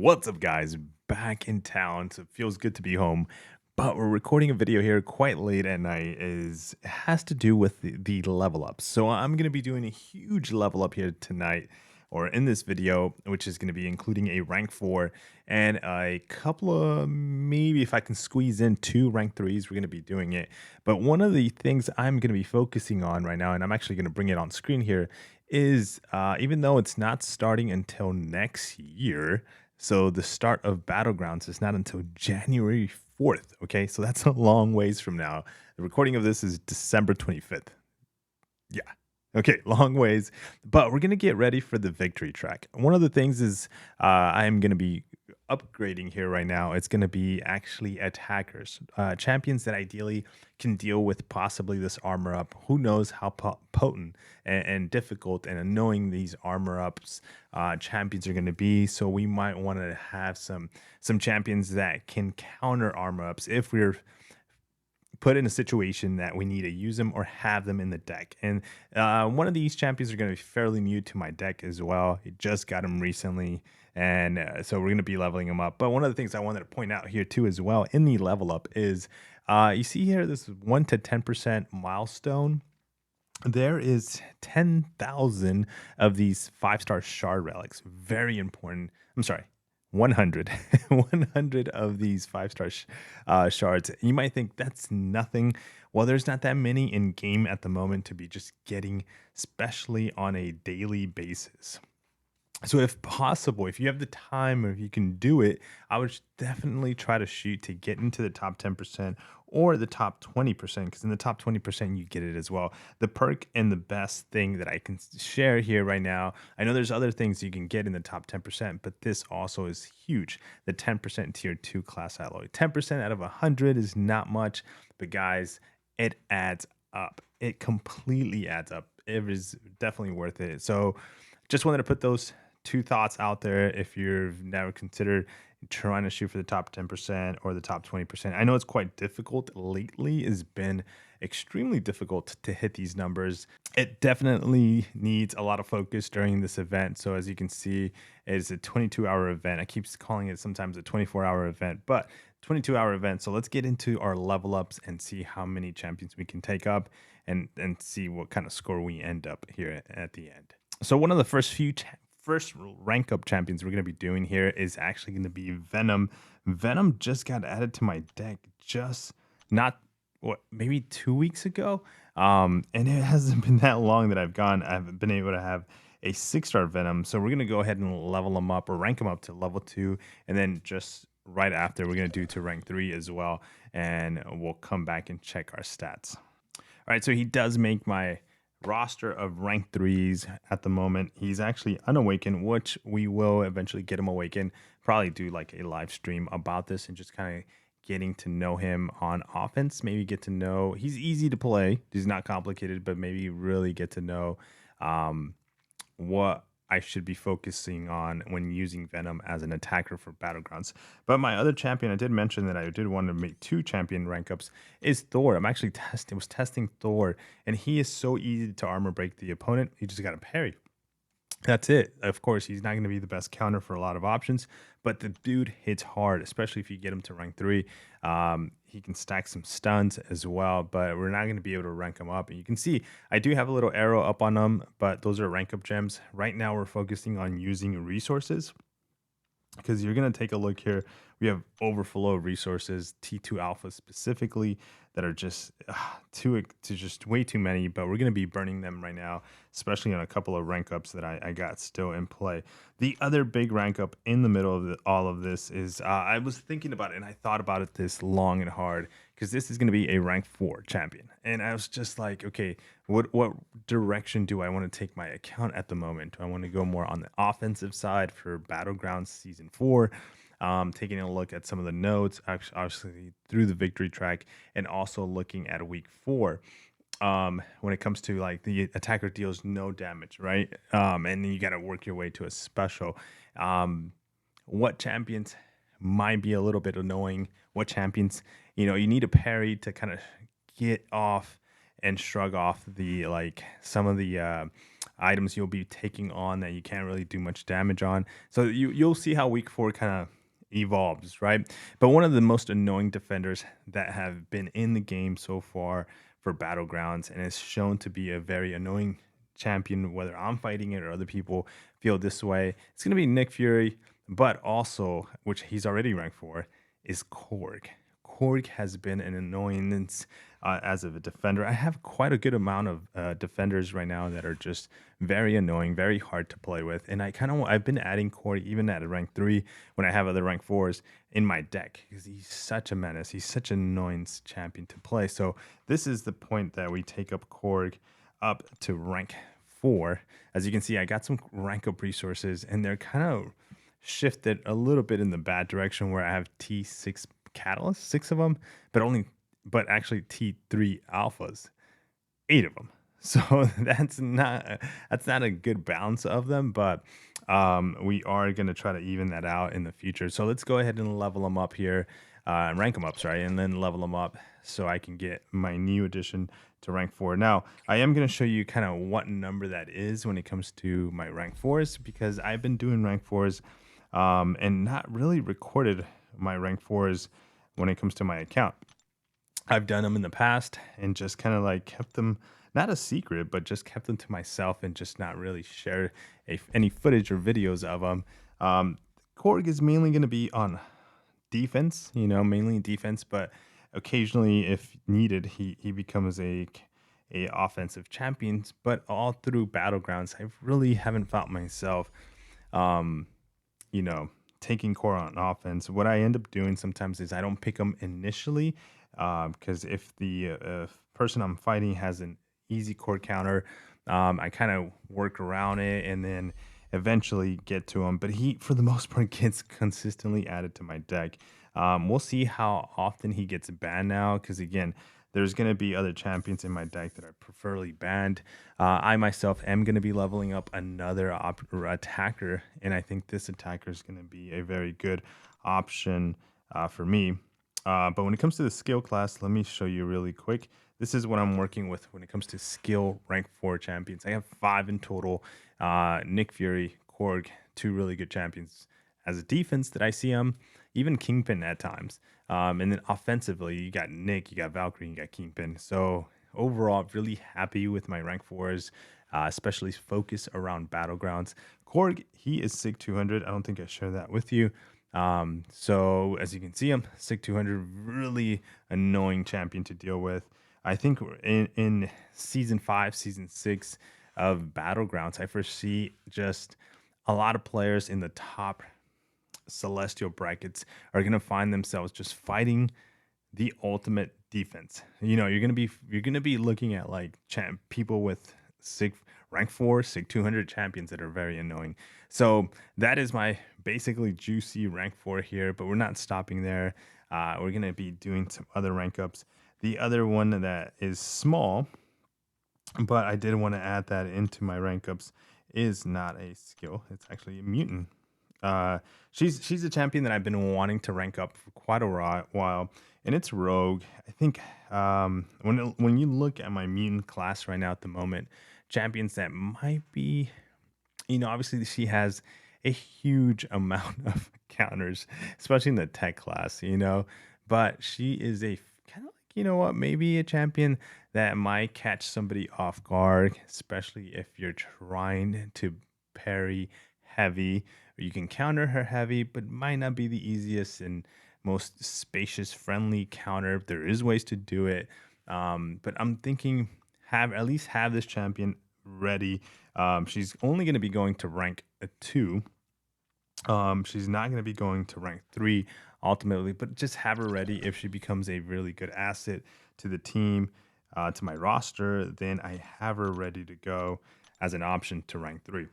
What's up, guys? Back in town, so it feels good to be home. But we're recording a video here quite late at night. Is it has to do with the level up. So I'm going to be doing a huge level up here tonight, or in this video, which is going to be including a rank 4 and a couple of, maybe if I can squeeze in 2 rank 3s, we're going to be doing it. But one of the things I'm going to be focusing on right now, and I'm actually going to bring it on screen here, is even though it's not starting until next year, so the start of Battlegrounds is not until January 4th. Okay, so that's a long ways from now. The recording of this is December 25th. Yeah. Okay, long ways, but we're gonna get ready for the victory track. One of the things is I'm gonna be upgrading here right now. It's gonna be actually attackers, champions that ideally can deal with possibly this armor up. Who knows how potent and difficult and annoying these armor ups champions are gonna be? So we might want to have some champions that can counter armor ups if we're put in a situation that we need to use them or have them in the deck. And one of these champions are going to be fairly new to my deck as well. I just got him recently, and so we're going to be leveling him up. But one of the things I wanted to point out here too as well in the level up is you see here this 1 to 10% milestone. There is 10,000 of these 5-star shard relics. Very important. I'm sorry, 100. 100 of these 5-star shards. You might think that's nothing. Well, there's not that many in game at the moment to be just getting, especially on a daily basis. So if possible, if you have the time or if you can do it, I would definitely try to shoot to get into the top 10% or the top 20%, because in the top 20% you get it as well. The perk and the best thing that I can share here right now, I know there's other things you can get in the top 10%, but this also is huge. The 10% tier 2 class alloy. 10% out of 100 is not much, but guys, it adds up. It completely adds up. It is definitely worth it. So just wanted to put those two thoughts out there if you've never considered trying to shoot for the top 10% or the top 20%. I know it's quite difficult lately. It's been extremely difficult to hit these numbers. It definitely needs a lot of focus during this event. So as you can see, it's a 22-hour event. I keep calling it sometimes a 24-hour event, but 22-hour event. So let's get into our level ups and see how many champions we can take up and see what kind of score we end up here at the end. So one of the first rank up champions we're going to be doing here is actually going to be Venom. Venom just got added to my deck just not maybe 2 weeks ago. And it hasn't been that long that I've been able to have a 6-star Venom. So we're going to go ahead and level him up or rank him up to level 2. And then just right after, we're going to do to rank 3 as well. And we'll come back and check our stats. All right, so he does make my roster of rank 3s at the moment. He's actually unawakened, which we will eventually get him awakened. Probably do like a live stream about this and just kind of getting to know him on offense. Maybe get to know, he's easy to play. He's not complicated, but maybe really get to know what I should be focusing on when using Venom as an attacker for Battlegrounds. But my other champion, I did mention that I did want to make 2 champion rank ups, is Thor. I'm actually testing Thor, and he is so easy to armor break the opponent. You just got to parry. That's it. Of course, he's not going to be the best counter for a lot of options, but the dude hits hard, especially if you get him to rank 3. He can stack some stuns as well, but we're not going to be able to rank him up. And you can see I do have a little arrow up on them, but those are rank up gems. Right now, we're focusing on using resources, because you're going to take a look here. We have overflow resources, T2 alpha specifically, that are just just way too many, but we're going to be burning them right now, especially on a couple of rank ups that I got still in play. The other big rank up in the middle of all of this is I was thinking about it, and I thought about it this long and hard, because this is going to be a rank 4 champion. And I was just like, okay, what direction do I want to take my account at the moment? Do I want to go more on the offensive side for Battlegrounds Season 4? Taking a look at some of the notes, actually, obviously through the victory track, and also looking at week 4. When it comes to like the attacker deals no damage, right? And then you got to work your way to a special. What champions might be a little bit annoying? What champions, you need a parry to kind of get off and shrug off the some of the items you'll be taking on that you can't really do much damage on. So you'll see how week 4 kind of evolves, right? But one of the most annoying defenders that have been in the game so far for Battlegrounds, and is shown to be a very annoying champion, whether I'm fighting it or other people feel this way, it's going to be Nick Fury, but also, which he's already ranked for, is Korg. Korg has been an annoyance as of a defender. I have quite a good amount of defenders right now that are just very annoying, very hard to play with. And I've been adding Korg even at a rank 3 when I have other rank 4s in my deck because he's such a menace. He's such an annoyance champion to play. So this is the point that we take up Korg up to rank 4. As you can see, I got some rank up resources and they're kind of shifted a little bit in the bad direction where I have T6 catalysts, 6 of them, but actually T3 alphas, 8 of them. So that's not a good balance of them, but we are going to try to even that out in the future. So let's go ahead and level them up here, rank them up, sorry, and then level them up so I can get my new addition to rank 4. Now, I am going to show you kind of what number that is when it comes to my rank 4s because I've been doing rank 4s and not really recorded my rank 4s when it comes to my account. I've done them in the past and just kind of like kept them not a secret, but just kept them to myself and just not really shared any footage or videos of them. Korg is mainly going to be on defense, mainly defense, but occasionally, if needed, he becomes a offensive champion. But all through Battlegrounds, I really haven't found myself, um, you know, taking core on offense. What I end up doing sometimes is I don't pick them initially because if the person I'm fighting has an easy core counter, I kind of work around it and then eventually get to him. But he, for the most part, gets consistently added to my deck. We'll see how often he gets banned now because, again, there's going to be other champions in my deck that are preferably banned. I myself am going to be leveling up another attacker, and I think this attacker is going to be a very good option for me. But when it comes to the skill class, let me show you really quick. This is what I'm working with when it comes to skill rank 4 champions. I have 5 in total. Nick Fury, Korg, 2 really good champions. As a defense that I see them, even Kingpin at times. And then offensively, you got Nick, you got Valkyrie, you got Kingpin. So overall, really happy with my rank 4s, especially focus around Battlegrounds. Korg, he is SIG 200. I don't think I shared that with you. So as you can see, him SIG 200, really annoying champion to deal with. I think in season 5, season 6 of Battlegrounds, I foresee just a lot of players in the top celestial brackets are going to find themselves just fighting the ultimate defense. You're gonna be looking at like people with SIG rank 4, SIG 200 champions that are very annoying. So that is my basically juicy rank 4 here, but we're not stopping there. We're gonna be doing some other rank ups. The other one that is small, but I did want to add that into my rank ups, is not a skill. It's actually a mutant. She's a champion that I've been wanting to rank up for quite a while, and it's Rogue. I think when you look at my mutant class right now at the moment, champions that might be, obviously she has a huge amount of counters, especially in the tech class, but she is a kind of like, maybe a champion that might catch somebody off guard, especially if you're trying to parry heavy, or you can counter her heavy, but might not be the easiest and most spacious, friendly counter. There is ways to do it, but I'm thinking at least have this champion ready. She's only going to be going to rank 2. She's not going to be going to rank 3 ultimately, but just have her ready if she becomes a really good asset to the team, to my roster. Then I have her ready to go as an option to rank 3.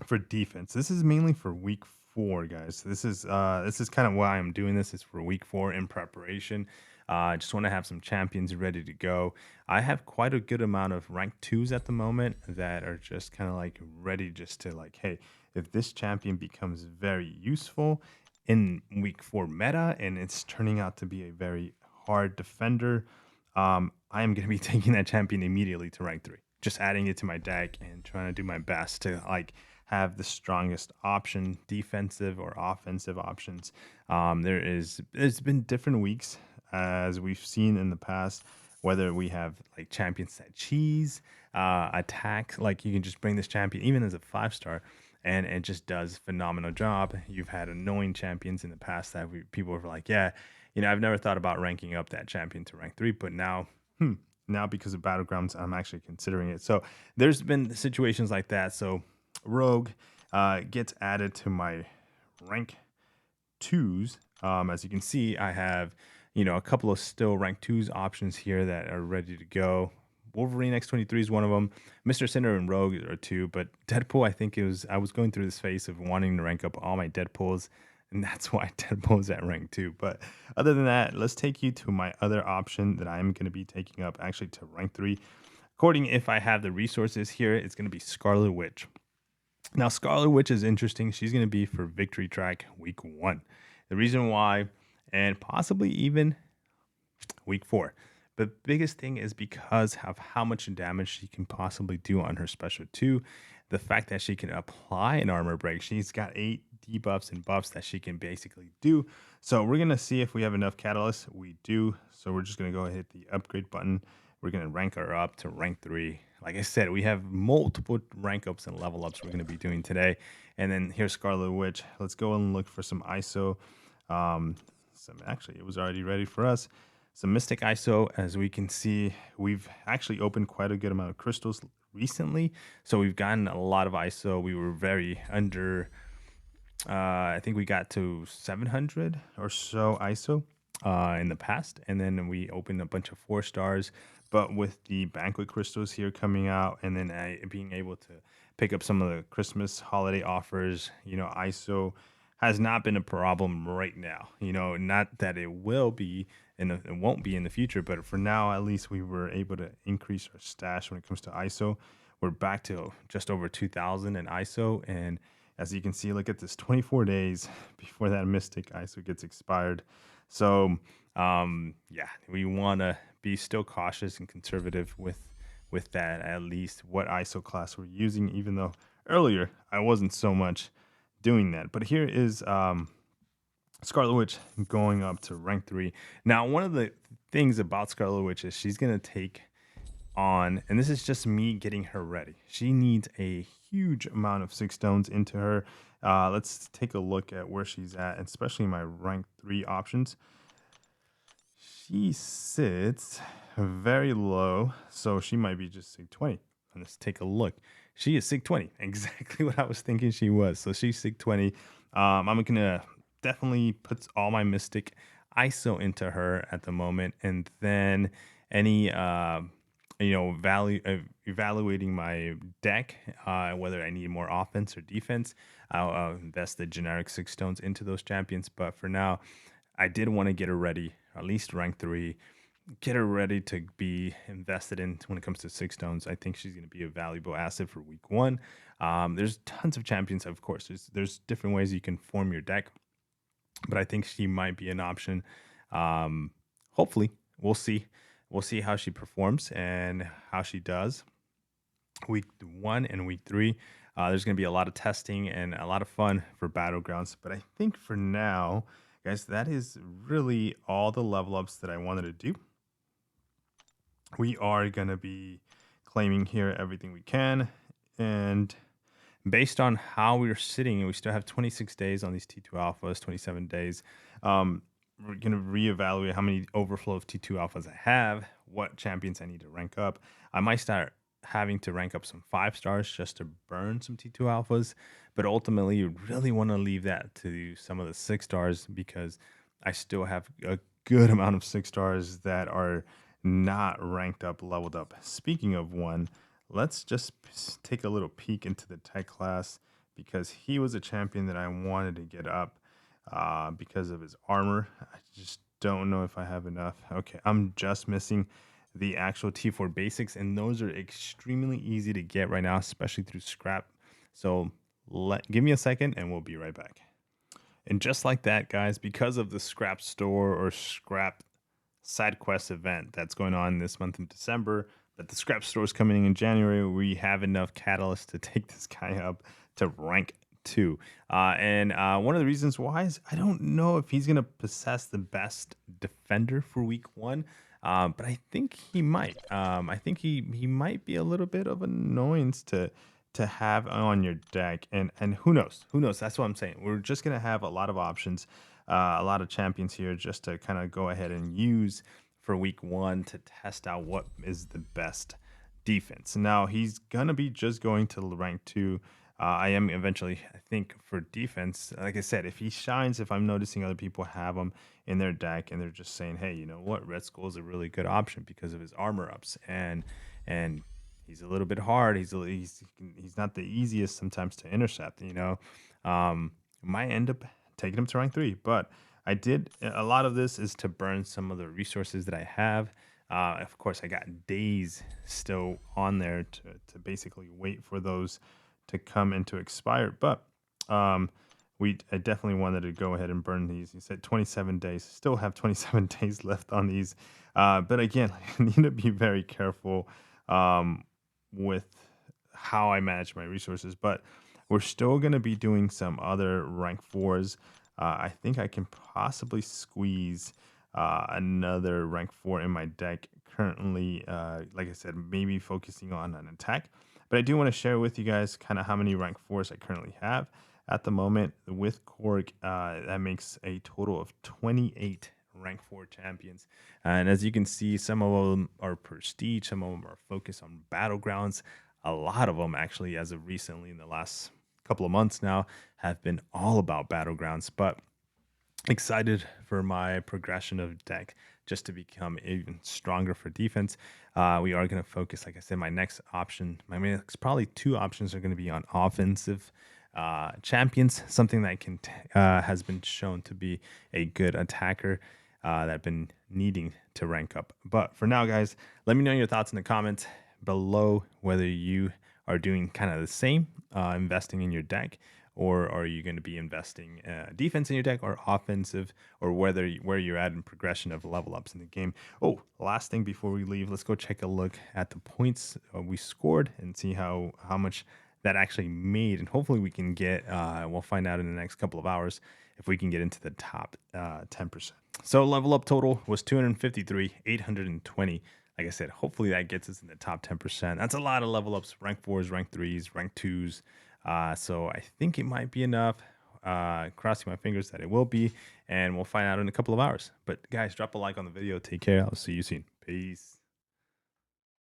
For defense, this is mainly for week 4, guys. This is kind of why I'm doing this. Is for week 4 in preparation. I just want to have some champions ready to go. I have quite a good amount of rank 2s at the moment that are just kind of like ready just to like, hey, if this champion becomes very useful in week 4 meta and it's turning out to be a very hard defender, I am going to be taking that champion immediately to rank 3. just adding it to my deck and trying to do my best to like have the strongest option, defensive or offensive options. There's been different weeks as we've seen in the past, whether we have like champions that cheese, attack, like you can just bring this champion even as a 5 star and it just does phenomenal job. You've had annoying champions in the past that people were like, yeah, I've never thought about ranking up that champion to rank 3, but now because of Battlegrounds, I'm actually considering it. So there's been situations like that. So Rogue gets added to my rank twos. As you can see, I have, a couple of still rank twos options here that are ready to go. Wolverine X23 is one of them. Mr. Sinner and Rogue are two, but Deadpool, I was going through this phase of wanting to rank up all my Deadpools, and that's why Deadpool's at rank 2. But other than that, let's take you to my other option that I'm going to be taking up actually to rank 3. According if I have the resources here, it's going to be Scarlet Witch. Now, Scarlet Witch is interesting. She's going to be for Victory Track week 1. The reason why, and possibly even week 4. But biggest thing is because of how much damage she can possibly do on her special 2. The fact that she can apply an armor break. She's got 8 debuffs and buffs that she can basically do. So we're going to see if we have enough catalysts. We do. So we're just going to go ahead and hit the upgrade button. We're going to rank her up to rank 3. Like I said, we have multiple rank ups and level ups we're going to be doing today. And then here's Scarlet Witch. Let's go and look for some ISO. Actually, it was already ready for us. Some Mystic ISO. As we can see, we've actually opened quite a good amount of crystals recently. So we've gotten a lot of ISO. We were very under, I think we got to 700 or so ISO in the past. And then we opened a bunch of 4 stars. But with the banquet crystals here coming out, and then being able to pick up some of the Christmas holiday offers, ISO has not been a problem right now. Not that it will be and it won't be in the future, but for now, at least we were able to increase our stash when it comes to ISO. We're back to just over 2,000 in ISO. And as you can see, look at this, 24 days before that Mystic ISO gets expired. So, yeah, we want to be still cautious and conservative with that, at least what ISO class we're using, even though earlier I wasn't so much doing that. But here is Scarlet Witch going up to rank 3. Now, one of the things about Scarlet Witch is she's going to take on, and this is just me getting her ready. She needs a huge amount of 6 stones into her. Let's take a look at where she's at, especially my rank 3 options. She sits very low, so she might be just SIG 20. And let's take a look. She is SIG 20, exactly what I was thinking she was. So she's SIG 20. I'm going to definitely put all my Mystic ISO into her at the moment. And then any, evaluating my deck, whether I need more offense or defense, I'll invest the generic 6 stones into those champions. But for now, I did want to get her ready, at least rank 3, get her ready to be invested in when it comes to 6 stones. I think she's going to be a valuable asset for week 1. There's tons of champions, of course. There's different ways you can form your deck, but I think she might be an option. Hopefully, we'll see. We'll see how she performs and how she does. Week 1 and week 3, there's going to be a lot of testing and a lot of fun for Battlegrounds. But I think for now, guys, that is really all the level ups that I wanted to do. We are going to be claiming here everything we can. And based on how we're sitting, we still have 26 days on these T2 alphas, 27 days. We're going to reevaluate how many overflow of T2 alphas I have, what champions I need to rank up. I might start having to rank up some 5 stars just to burn some T2 alphas. But ultimately, you really want to leave that to some of the 6 stars because I still have a good amount of 6 stars that are not ranked up, leveled up. Speaking of one, let's just take a little peek into the tech class because he was a champion that I wanted to get up because of his armor. I just don't know if I have enough. Okay, I'm just missing the actual T4 basics, and those are extremely easy to get right now, especially through scrap. So give me a second and we'll be right back. And just like that, guys, because of the scrap store or scrap side quest event that's going on this month in December, that the scrap store is coming in January. We have enough catalyst to take this guy up to rank two. And one of the reasons why is I don't know if he's going to possess the best defender for week one. But I think he might. I think he might be a little bit of an annoyance to have on your deck, and who knows? Who knows? That's what I'm saying. We're just gonna have a lot of options, a lot of champions here, just to kind of go ahead and use for week one to test out what is the best defense. Now he's gonna be just going to rank two. I am eventually, I think, for defense. Like I said, if he shines, if I'm noticing other people have him in their deck and they're just saying, "Hey, you know what? Red Skull is a really good option because of his armor ups and he's a little bit hard. He's not the easiest sometimes to intercept. Might end up taking him to rank three, but I did a lot of this is to burn some of the resources that I have. Of course, I got days still on there to basically wait for those to come into expire, but um, I definitely wanted to go ahead and burn these. You said 27 days. Still have 27 days left on these, but again, I need to be very careful. Um, with how I manage my resources. But we're still going to be doing some other rank fours. I think I can possibly squeeze another rank four in my deck currently. Like I said, maybe focusing on an attack. But I do want to share with you guys kind of how many rank fours I currently have at the moment with Korg. That makes a total of 28 rank 4 champions. And as you can see, some of them are prestige, some of them are focused on battlegrounds. A lot of them, actually, as of recently in the last couple of months now, have been all about battlegrounds. But excited for my progression of deck just to become even stronger for defense. We are going to focus, like I said, my next option, my next probably two options are going to be on offensive champions, something that has been shown to be a good attacker that I've been needing to rank up. But for now, guys, let me know your thoughts in the comments below whether you are doing kind of the same, investing in your deck, or are you going to be investing defense in your deck or offensive, or where you're at in progression of level ups in the game. Oh, last thing before we leave, let's go take a look at the points we scored and see how much that actually made, and hopefully we can get we'll find out in the next couple of hours if we can get into the top 10%. So level up total was 253, 820. Like I said, hopefully that gets us in the top 10%. That's a lot of level ups, rank fours, rank threes, rank twos. So I think it might be enough. Crossing my fingers that it will be, and we'll find out in a couple of hours. But guys, drop a like on the video. Take care. I'll see you soon. Peace.